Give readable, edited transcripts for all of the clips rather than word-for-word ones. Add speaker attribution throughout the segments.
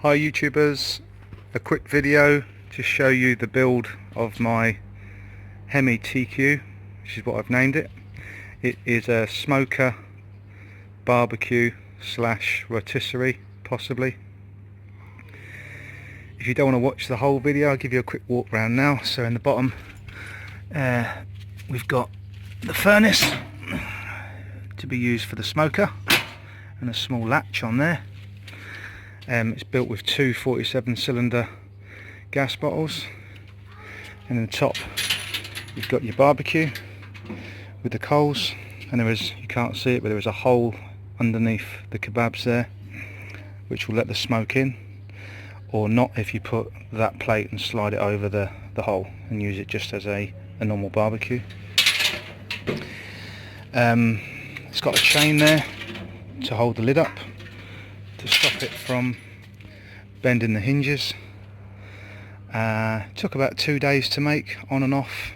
Speaker 1: Hi YouTubers, a quick video to show you the build of my Hemi TQ, which is what I've named it. It is a smoker, barbecue slash rotisserie possibly. If you don't want to watch the whole video, I'll give you a quick walk around now. So in the bottom we've got the furnace to be used for the smoker and a small latch on there. It's built with two 47 cylinder gas bottles, and in the top you've got your barbecue with the coals, and there is, you can't see it, but there is a hole underneath the kebabs there which will let the smoke in, or not if you put that plate and slide it over the hole and use it just as a normal barbecue. It's got a chain there to hold the lid up to stop it from bending the hinges. Took about 2 days to make, on and off.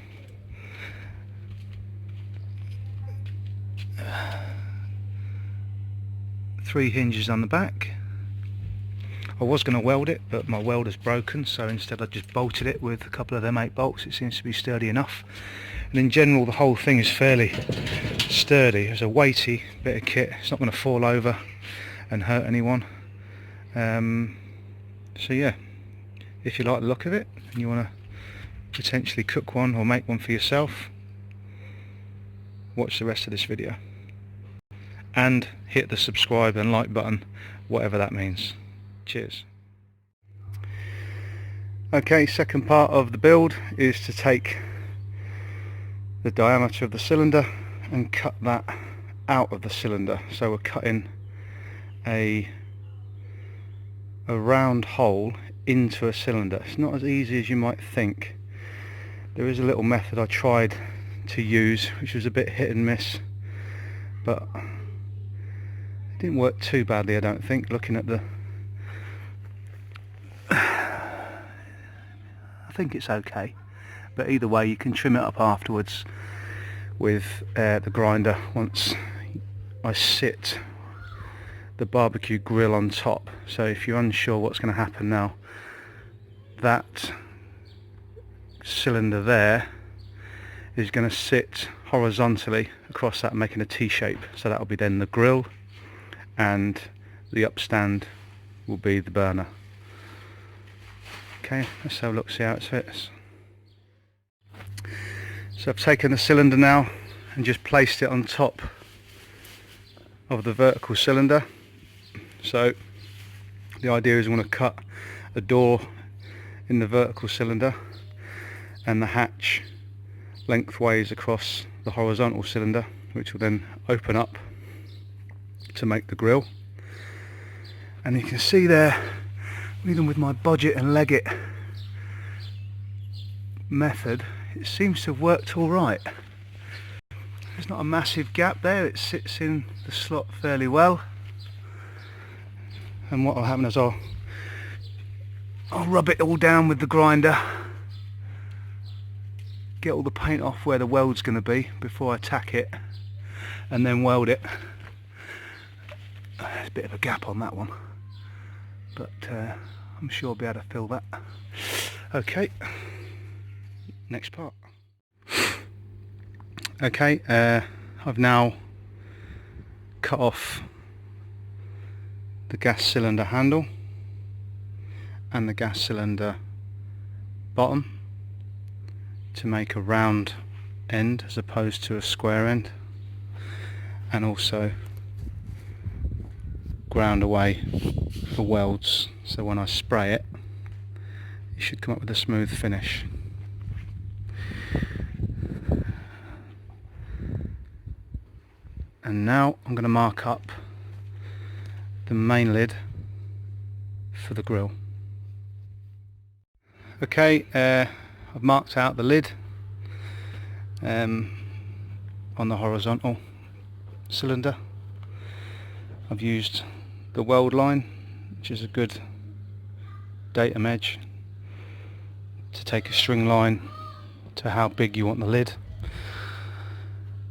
Speaker 1: Three hinges on the back. I was going to weld it, but my welder's broken, so instead I just bolted it with a couple of them 8 bolts. It seems to be sturdy enough, and in general the whole thing is fairly sturdy. It's a weighty bit of kit. It's not going to fall over and hurt anyone. So yeah, if you like the look of it and you want to potentially cook one or make one for yourself, watch the rest of this video and hit the subscribe and like button, whatever that means. Cheers. Okay, second part of the build is to take the diameter of the cylinder and cut that out of the cylinder. So we're cutting a round hole into a cylinder. It's not as easy as you might think. There is a little method I tried to use which was a bit hit and miss, but it didn't work too badly, I don't think, looking at the... I think it's okay, but either way you can trim it up afterwards with the grinder once I sit the barbecue grill on top. So if you're unsure what's going to happen now, that cylinder there is going to sit horizontally across that, making a T shape. So that will be then the grill, and the upstand will be the burner. Okay, let's have a look, see how it fits. So I've taken the cylinder now and just placed it on top of the vertical cylinder. So the idea is we want to cut a door in the vertical cylinder and the hatch lengthways across the horizontal cylinder, which will then open up to make the grill. And you can see there, even with my budget and leg it method, it seems to have worked all right. There's not a massive gap there, it sits in the slot fairly well. And what will happen is I'll rub it all down with the grinder, get all the paint off where the weld's going to be before I tack it, and then weld it. There's a bit of a gap on that one, but I'm sure I'll be able to fill that. Okay, next part. Okay, I've now cut off the gas cylinder handle and the gas cylinder bottom to make a round end as opposed to a square end, and also ground away the welds, so when I spray it, it should come up with a smooth finish. And now I'm going to mark up the main lid for the grill. Okay, I've marked out the lid on the horizontal cylinder. I've used the weld line, which is a good datum edge, to take a string line to how big you want the lid.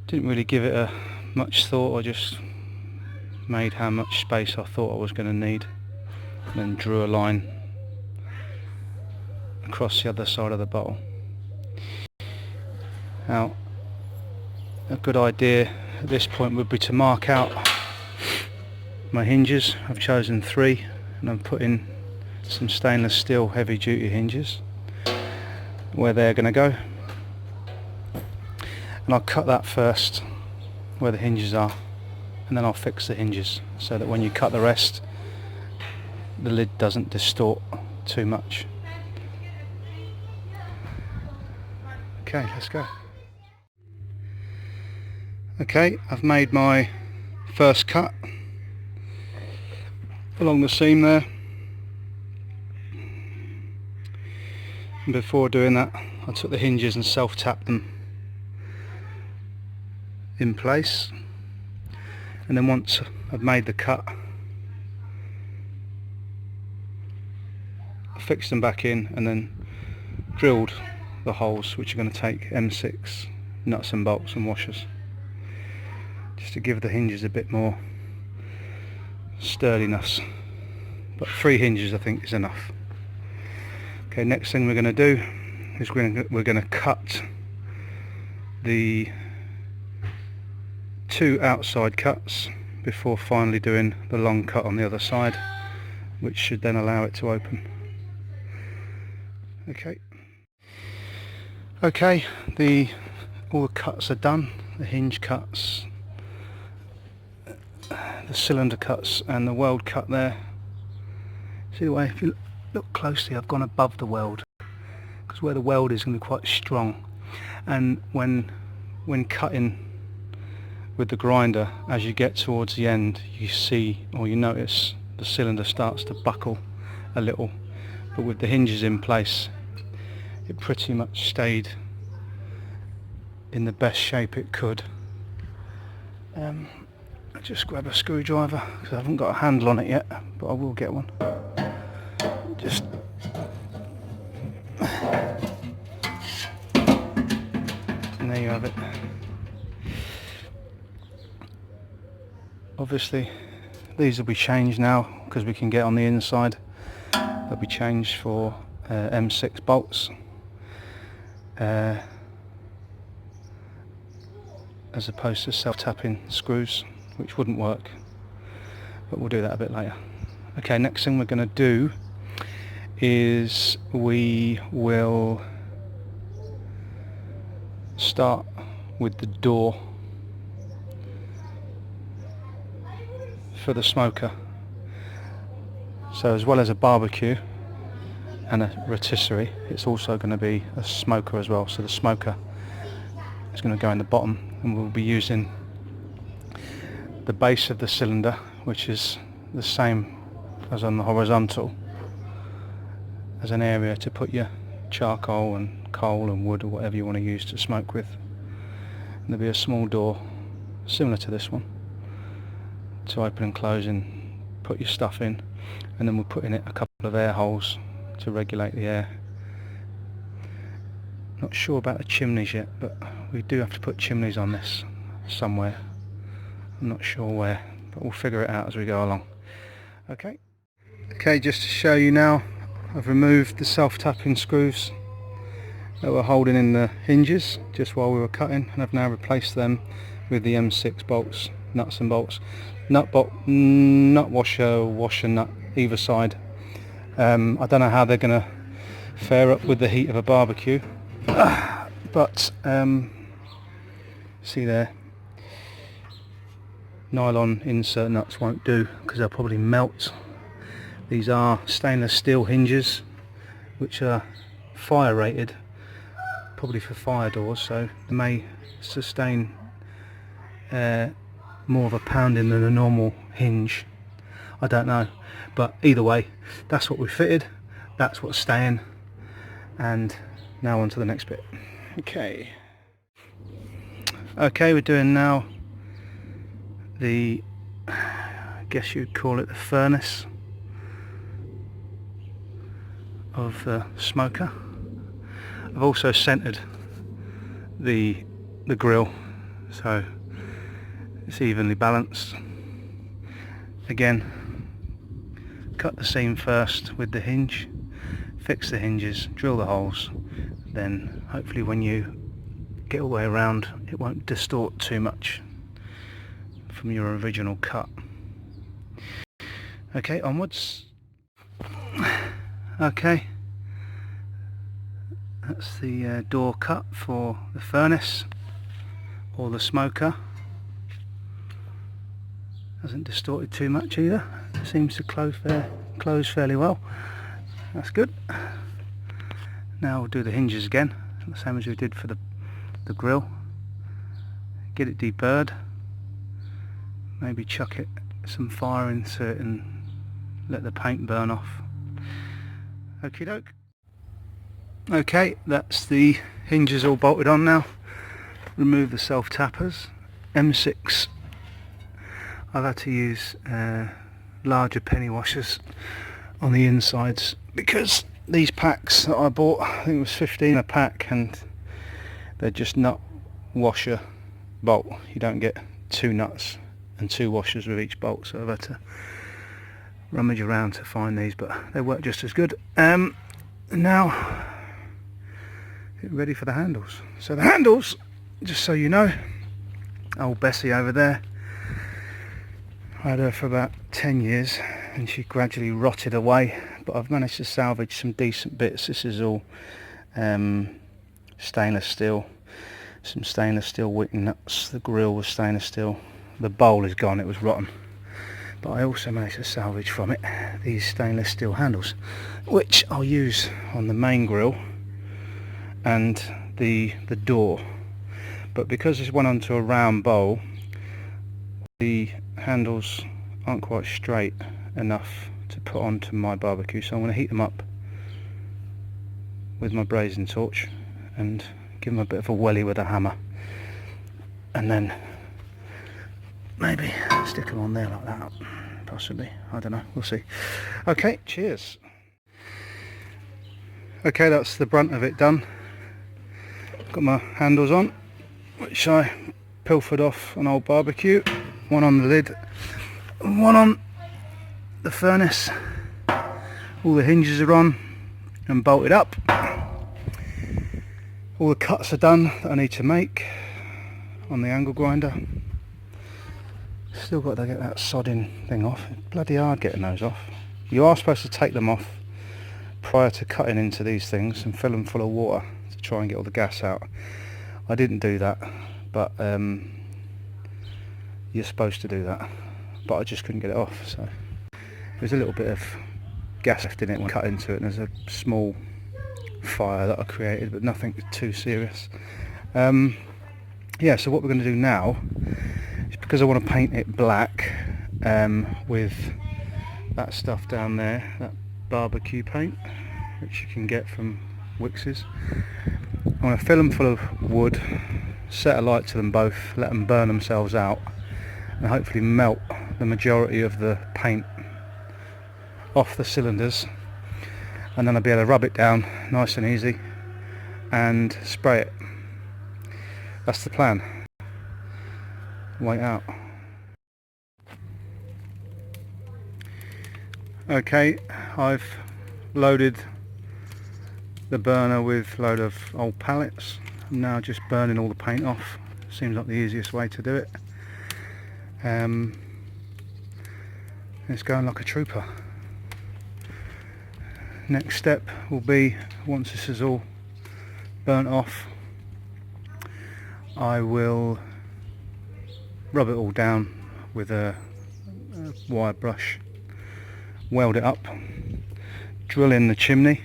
Speaker 1: Didn't really give it much thought, I just made how much space I thought I was going to need. and then drew a line across the other side of the bottle. Now, a good idea at this point would be to mark out my hinges. I've chosen 3, and I'm putting some stainless steel heavy duty hinges where they're going to go, and I'll cut that first where the hinges are, and then I'll fix the hinges so that when you cut the rest, the lid doesn't distort too much. Okay, let's go. Okay, I've made my first cut along the seam there. And before doing that, I took the hinges and self-tapped them in place. And then once I've made the cut, I fixed them back in and then drilled the holes, which are going to take M6 nuts and bolts and washers, just to give the hinges a bit more sturdiness. But 3 hinges I think is enough. Okay, next thing we're going to do is we're going to cut the 2 outside cuts before finally doing the long cut on the other side, which should then allow it to open. Okay, all the cuts are done, the hinge cuts, the cylinder cuts and the weld cut there. See the way, if you look closely, I've gone above the weld, because where the weld is going to be quite strong, and when cutting with the grinder, as you get towards the end, you see, or you notice, the cylinder starts to buckle a little, but with the hinges in place, it pretty much stayed in the best shape it could. I'll just grab a screwdriver, because I haven't got a handle on it yet, but I will get one. Just and there you have it. Obviously these will be changed now, because we can get on the inside. They'll be changed for M6 bolts, as opposed to self-tapping screws, which wouldn't work, but we'll do that a bit later. Okay, next thing we're going to do is we will start with the door for the smoker. So as well as a barbecue and a rotisserie, it's also going to be a smoker as well. So the smoker is going to go in the bottom, and we'll be using the base of the cylinder, which is the same as on the horizontal, as an area to put your charcoal and coal and wood or whatever you want to use to smoke with. And there'll be a small door similar to this one to open and close and put your stuff in, and then we'll put in it a couple of air holes to regulate the air. Not sure about the chimneys yet, but we do have to put chimneys on this somewhere. I'm not sure where, but we'll figure it out as we go along. Okay, just to show you now, I've removed the self-tapping screws that were holding in the hinges just while we were cutting, and I've now replaced them with the M6 bolts, nuts and bolts, nut washer, washer nut either side. I don't know how they're going to fare up with the heat of a barbecue, but see there, nylon insert nuts won't do because they'll probably melt. These are stainless steel hinges which are fire rated, probably for fire doors, so they may sustain more of a pounding than a normal hinge. I don't know, but either way, that's what we fitted, that's what's staying, and now on to the next bit. Okay, we're doing now the, I guess you'd call it the furnace of the smoker. I've also centered the grill so it's evenly balanced. Again, cut the seam first with the hinge, fix the hinges, drill the holes, then hopefully when you get all the way around it won't distort too much from your original cut. Okay, onwards. Okay, that's the door cut for the furnace or the smoker. Hasn't distorted too much either. It seems to close fairly well. That's good. Now we'll do the hinges again, the same as we did for the grill. Get it deburred. Maybe chuck it some fire into it and let the paint burn off. Okie doke. Okay, that's the hinges all bolted on now. Remove the self tappers. M6. I've had to use larger penny washers on the insides because these packs that I bought, I think it was 15 a pack, and they're just nut washer bolt. You don't get 2 nuts and 2 washers with each bolt, so I've had to rummage around to find these, but they work just as good. Now get ready for the handles. So the handles, just so you know, old Bessie over there, I had her for about 10 years and she gradually rotted away, but I've managed to salvage some decent bits. This is all stainless steel, some stainless steel wick nuts, the grill was stainless steel, the bowl is gone, it was rotten, but I also managed to salvage from it these stainless steel handles, which I'll use on the main grill and the door. But because this went onto a round bowl, the handles aren't quite straight enough to put onto my barbecue, so I'm going to heat them up with my brazen torch and give them a bit of a welly with a hammer, and then maybe stick them on there like that, possibly, I don't know, we'll see. Okay, cheers. Okay, that's the brunt of it done. Got my handles on, which I pilfered off an old barbecue, one on the lid, one on the furnace. All the hinges are on and bolted up. All the cuts are done that I need to make on the angle grinder. Still got to get that sodding thing off. It's bloody hard getting those off. You are supposed to take them off prior to cutting into these things and fill them full of water to try and get all the gas out. I didn't do that, but you're supposed to do that, but I just couldn't get it off, so there's a little bit of gas left in it when I cut into it, and there's a small fire that I created, but nothing too serious. Yeah, so what we're going to do now is, because I want to paint it black with that stuff down there, that barbecue paint, which you can get from Wicks's, I'm going to fill them full of wood, set a light to them both, let them burn themselves out, and hopefully melt the majority of the paint off the cylinders, and then I'll be able to rub it down nice and easy and spray it. That's the plan. Wait out. Okay, I've loaded the burner with a load of old pallets. I'm now just burning all the paint off. Seems like the easiest way to do it. It's going like a trooper. Next step will be, once this is all burnt off, I will rub it all down with a wire brush, weld it up, drill in the chimney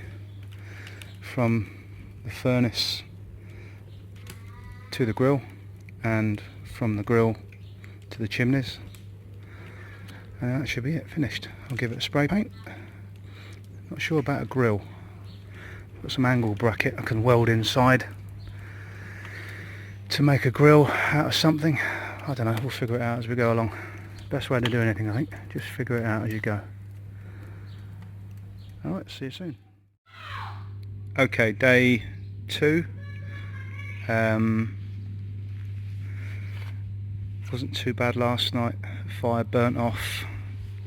Speaker 1: from the furnace to the grill, and from the grill to the chimneys, and that should be it, finished. I'll give it a spray paint. Not sure about a grill. Got some angle bracket I can weld inside to make a grill out of something. I don't know, we'll figure it out as we go along. Best way to do anything, I think, just figure it out as you go. Alright, see you soon. Okay, day 2. Wasn't too bad last night. Fire burnt off,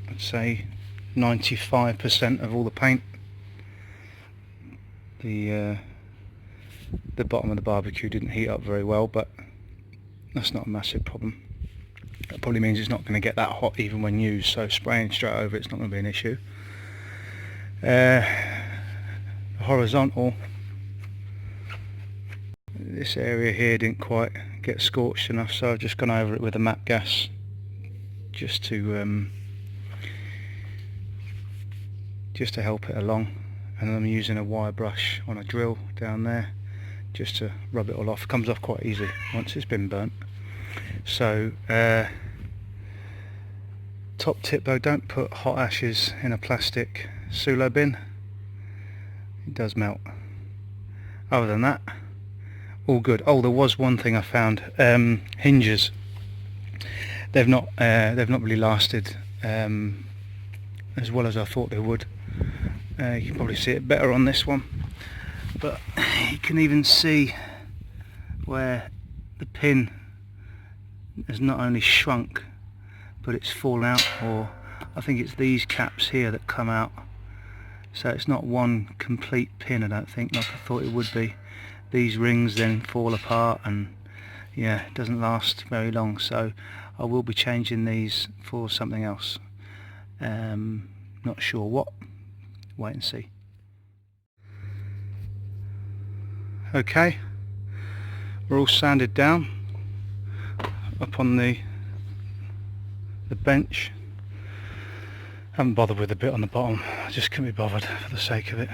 Speaker 1: I'd say 95% of all the paint. The bottom of the barbecue didn't heat up very well, but that's not a massive problem. That probably means it's not going to get that hot even when used, so spraying straight over it's not going to be an issue. Horizontal, this area here didn't quite get scorched enough, so I've just gone over it with a matte gas just to help it along, and I'm using a wire brush on a drill down there just to rub it all off. It comes off quite easy once it's been burnt. So top tip though, don't put hot ashes in a plastic Sulo bin, it does melt. Other than that, all good. Oh, there was one thing I found, hinges. They've not really lasted as well as I thought they would. You can probably see it better on this one, but you can even see where the pin has not only shrunk but it's fallen out, or I think it's these caps here that come out, so it's not one complete pin, I don't think, like I thought it would be. These rings then fall apart, and yeah, it doesn't last very long, so I will be changing these for something else. Not sure what, wait and see. Okay, we're all sanded down up on the bench. Haven't bothered with the bit on the bottom, I just couldn't be bothered for the sake of it.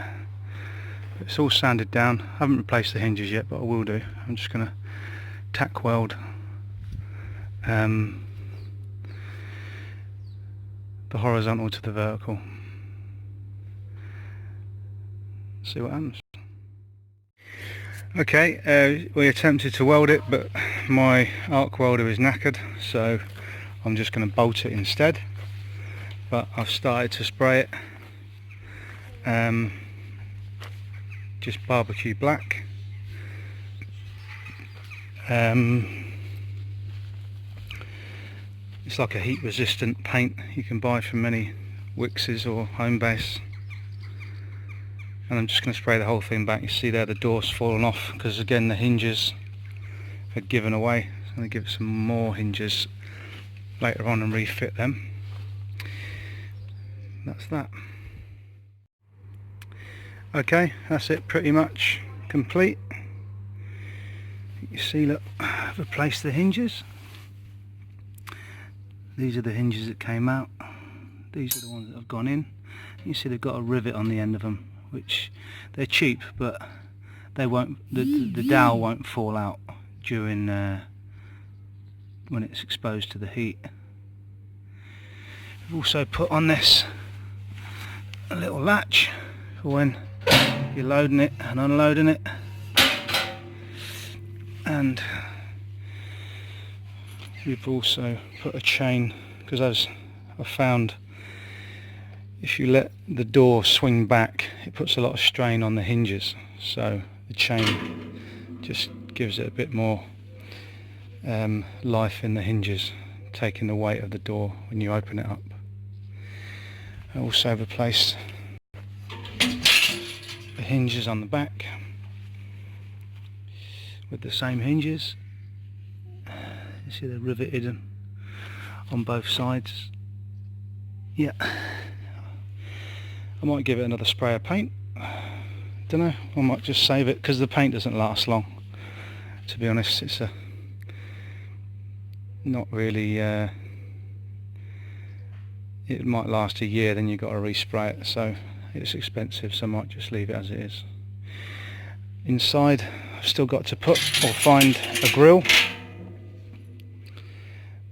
Speaker 1: It's all sanded down. I haven't replaced the hinges yet, but I will do. I'm just going to tack weld the horizontal to the vertical. See what happens. Okay, we attempted to weld it, but my arc welder is knackered, so I'm just going to bolt it instead. But I've started to spray it. Just barbecue black. It's like a heat resistant paint you can buy from many Wixes or Homebase. And I'm just going to spray the whole thing back. You see there the door's fallen off because again the hinges had given away. So I'm going to give it some more hinges later on and refit them. That's that. Okay, that's it, pretty much complete. You see, look, I've replaced the hinges. These are the hinges that came out. These are the ones that have gone in. You see they've got a rivet on the end of them, which they're cheap, but they won't. The dowel won't fall out during when it's exposed to the heat. I've also put on this a little latch for when you're loading it and unloading it, and we've also put a chain, because as I found, if you let the door swing back it puts a lot of strain on the hinges, so the chain just gives it a bit more life in the hinges, taking the weight of the door when you open it up. I also replaced the hinges on the back with the same hinges. You see they're riveted on both sides. Yeah, I might give it another spray of paint. Don't know, I might just save it because the paint doesn't last long. To be honest, it's not really. It might last a year, then you've got to respray it, so it's expensive, so I might just leave it as it is. Inside I've still got to put or find a grill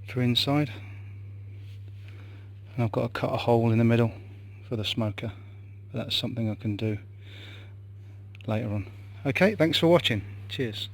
Speaker 1: for inside, and I've got to cut a hole in the middle for the smoker, but that's something I can do later on. Okay, thanks for watching, cheers.